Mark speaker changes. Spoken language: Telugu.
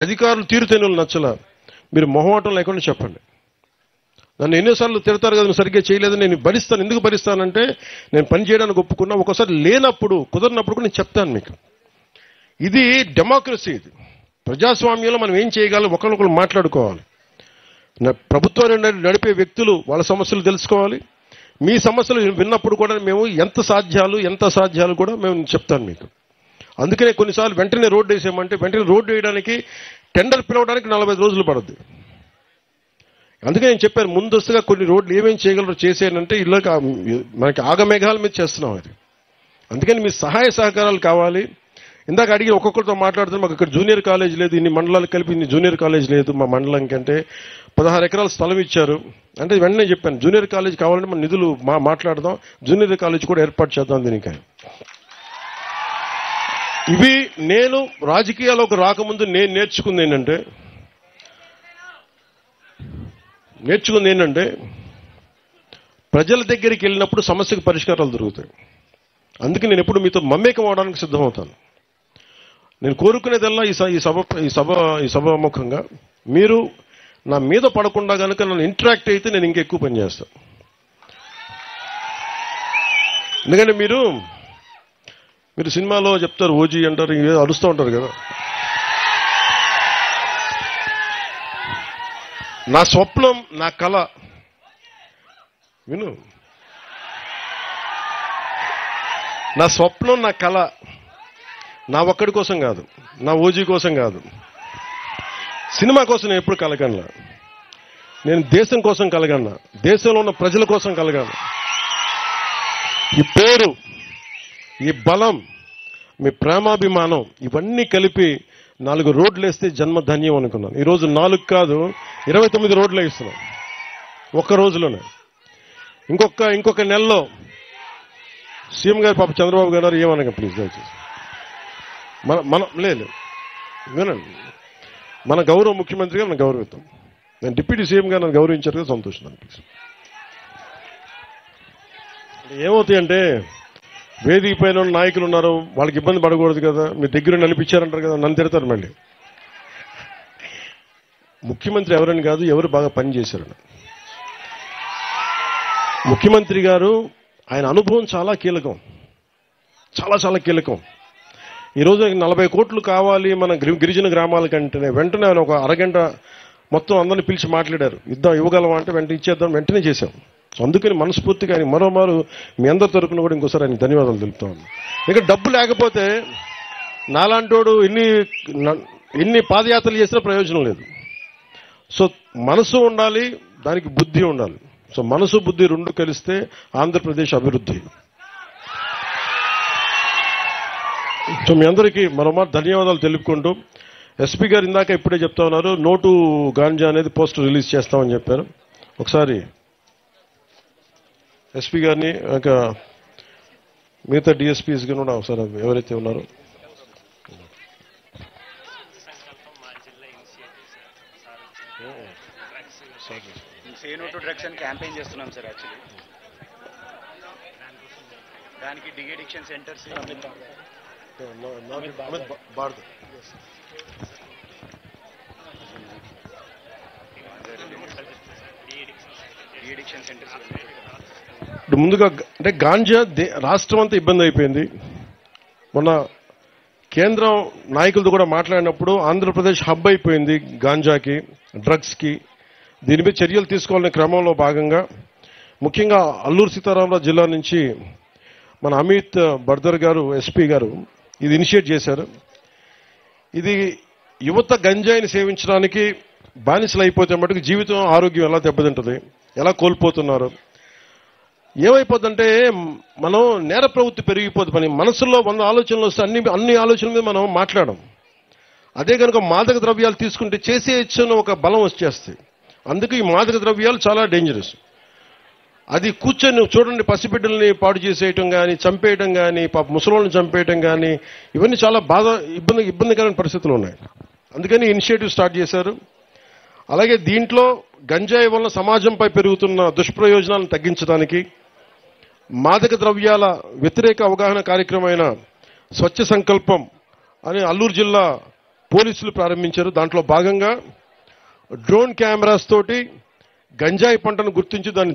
Speaker 1: అధికారులు తీరుతెన్నులు నచ్చల, మీరు మొహమాటం లేకుండా చెప్పండి. నన్ను ఎన్నోసార్లు తిడతారు కదా, సరిగ్గా చేయలేదు, నేను భరిస్తాను. ఎందుకు భరిస్తానంటే నేను పని చేయడానికి ఒప్పుకున్నా, ఒకసారి లేనప్పుడు కుదరినప్పుడు నేను చెప్తాను మీకు. ఇది డెమోక్రసీ, ఇది ప్రజాస్వామ్యంలో మనం ఏం చేయగలం, ఒకరినొకరు మాట్లాడుకోవాలి. ప్రభుత్వాన్ని నడిపే వ్యక్తులు వాళ్ళ సమస్యలు తెలుసుకోవాలి. మీ సమస్యలు విన్నప్పుడు కూడా మేము ఎంత అసాధ్యాలు కూడా మేము చెప్తాను మీకు. అందుకనే కొన్నిసార్లు వెంటనే రోడ్డు వేసామంటే వెంటనే రోడ్డు వేయడానికి టెండర్ పిలవడానికి 45 రోజులు పడుద్ది. అందుకే నేను చెప్పాను ముందస్తుగా కొన్ని రోడ్లు ఏమేమి చేయగలరో చేసేయాలంటే ఇల్లు మనకి ఆగమేఘాల మీద చేస్తున్నాం అది. అందుకని మీ సహాయ సహకారాలు కావాలి. ఇందాక అడిగి ఒక్కొక్కరితో మాట్లాడుతున్నాం, మాకు ఇక్కడ జూనియర్ కాలేజ్ లేదు, ఇన్ని మండలాలు కలిపి ఇన్ని జూనియర్ కాలేజ్ లేదు మా మండలం కంటే. 16 ఎకరాల స్థలం ఇచ్చారు అంటే వెంటనే చెప్పాను జూనియర్ కాలేజ్ కావాలంటే మన నిధులు మాట్లాడదాం, జూనియర్ కాలేజ్ కూడా ఏర్పాటు చేద్దాం దీనికి. ఇవి నేను రాజకీయాల్లోకి రాకముందు నేను నేర్చుకుంది ఏంటంటే ప్రజల దగ్గరికి వెళ్ళినప్పుడు సమస్యకు పరిష్కారాలు దొరుకుతాయి. అందుకే నేను ఎప్పుడు మీతో మమేకం అవడానికి సిద్ధమవుతాను. నేను కోరుకునేదల్లా ఈ సభాముఖంగా మీరు నా మీద పడకుండా కనుక నన్ను ఇంటరాక్ట్ అయితే నేను ఇంకా ఎక్కువ పని చేస్తాను. ఎందుకంటే మీరు సినిమాలో చెప్తారు ఓజీ అంటారు, అరుస్తూ ఉంటారు కదా. నా స్వప్నం, నా కళ విను, నా స్వప్నం, నా కళ నా ఒక్కడి కోసం కాదు, నా ఓజీ కోసం కాదు, సినిమా కోసం నేను ఎప్పుడు కలగన్నా. నేను దేశం కోసం కలగన్నా, దేశంలో ఉన్న ప్రజల కోసం కలగాను. ఈ పేరు, ఈ బలం, మీ ప్రేమాభిమానం ఇవన్నీ కలిపి 4 రోడ్లు వేస్తే జన్మధన్యం అనుకున్నాను. ఈరోజు 4 కాదు 29 రోడ్లు వేస్తున్నాం ఒక్క రోజులోనే. ఇంకొక నెలలో సీఎం గారు పాప చంద్రబాబు గారు ఏమనగా ప్లీజ్ దయచేసి లేదు వినండి, మన గౌరవ ముఖ్యమంత్రిగా మనం గౌరవిద్దాం. నేను డిప్యూటీ సీఎం గారు నన్ను గౌరవించారు కదా, సంతోషం అనిపిస్తుంది. ఏమవుతాయంటే వేదిక పైన నాయకులు ఉన్నారు, వాళ్ళకి ఇబ్బంది పడకూడదు కదా, మీ దగ్గర నడిపించారంటారు కదా, నన్ను తిడతారు మళ్ళీ. ముఖ్యమంత్రి ఎవరని కాదు, ఎవరు బాగా పనిచేశారని. ముఖ్యమంత్రి గారు ఆయన అనుభవం చాలా కీలకం, చాలా కీలకం. ఈరోజు 40 కోట్లు కావాలి మన గిరిజన గ్రామాల కంటేనే వెంటనే ఆయన ఒక అరగంట మొత్తం అందరినీ పిలిచి మాట్లాడారు. ఇవ్వగలమా అంటే వెంటనే ఇచ్చేద్దాం, వెంటనే చేశాం. అందుకని మనస్ఫూర్తిగా ఆయన మరోమారు మీ అందరి తరపున కూడా ఇంకోసారి ఆయన ధన్యవాదాలు తెలుపుతాను. ఇక డబ్బు లేకపోతే నాలాంటోడు ఎన్ని పాదయాత్రలు చేసినా ప్రయోజనం లేదు. సో మనసు ఉండాలి, దానికి బుద్ధి ఉండాలి. సో మనసు బుద్ధి 2 కలిస్తే ఆంధ్రప్రదేశ్ అభివృద్ధి. సో మీ అందరికీ మరోమారు ధన్యవాదాలు తెలుపుకుంటూ, ఎస్పీ గారు ఇందాక ఇప్పుడే చెప్తా ఉన్నారు నోటు గాంజా అనేది పోస్టర్ రిలీజ్ చేస్తామని చెప్పారు. ఒకసారి ఎస్పీ గారిని మిగతా డిఎస్పీస్ కూడా ఒకసారి ఎవరైతే ఉన్నారో
Speaker 2: క్యాంపెయిన్ చేస్తున్నాం సార్. యాక్చువల్లీ దానికి డిఎడిక్షన్ సెంటర్స్
Speaker 1: ముందుగా అంటే గాంజా రాష్ట్రం అంతా ఇబ్బంది అయిపోయింది. మొన్న కేంద్రం నాయకులతో కూడా మాట్లాడినప్పుడు ఆంధ్రప్రదేశ్ హబ్ అయిపోయింది గాంజాకి, డ్రగ్స్కి. దీనిపై చర్యలు తీసుకోవాలనే క్రమంలో భాగంగా ముఖ్యంగా అల్లూరు సీతారామరాజు జిల్లా నుంచి మన అమిత్ బర్దర్ గారు ఎస్పీ గారు ఇది ఇనిషియేట్ చేశారు. ఇది యువత గంజాయిని సేవించడానికి బానిసలు అయిపోతే మటుకు జీవితం ఆరోగ్యం ఎలా దెబ్బతింటుంది, ఎలా కోల్పోతున్నారు, ఏమైపోతుందంటే మనం నేర ప్రవృత్తి పెరిగిపోతుంది. మనసులో 100 ఆలోచనలు వస్తే అన్ని ఆలోచనల మీద మనం మాట్లాడడం. అదే కనుక మాదక ద్రవ్యాలు తీసుకుంటే చేసేయచ్చని ఒక బలం వచ్చేస్తాయి. అందుకే ఈ మాదక ద్రవ్యాలు చాలా డేంజరస్. అది కూర్చొని చూడండి, పసిబిడ్డల్ని పాడు చేసేయటం కానీ, చంపేయటం కానీ, పాప ముసలోళ్ళని చంపేయటం కానీ, ఇవన్నీ చాలా ఇబ్బందికరమైన పరిస్థితులు ఉన్నాయి. అందుకని ఇనిషియేటివ్ స్టార్ట్ చేశారు. అలాగే దీంట్లో గంజాయి వలన సమాజంపై పెరుగుతున్న దుష్ప్రయోజనాలను తగ్గించడానికి మాదక ద్రవ్యాల వ్యతిరేక అవగాహన కార్యక్రమమైన స్వచ్ఛ సంకల్పం అని అల్లూరు జిల్లా పోలీసులు ప్రారంభించారు. దాంట్లో భాగంగా డ్రోన్ కెమెరాస్ తోటి గంజాయి పంటను గుర్తించి దాన్ని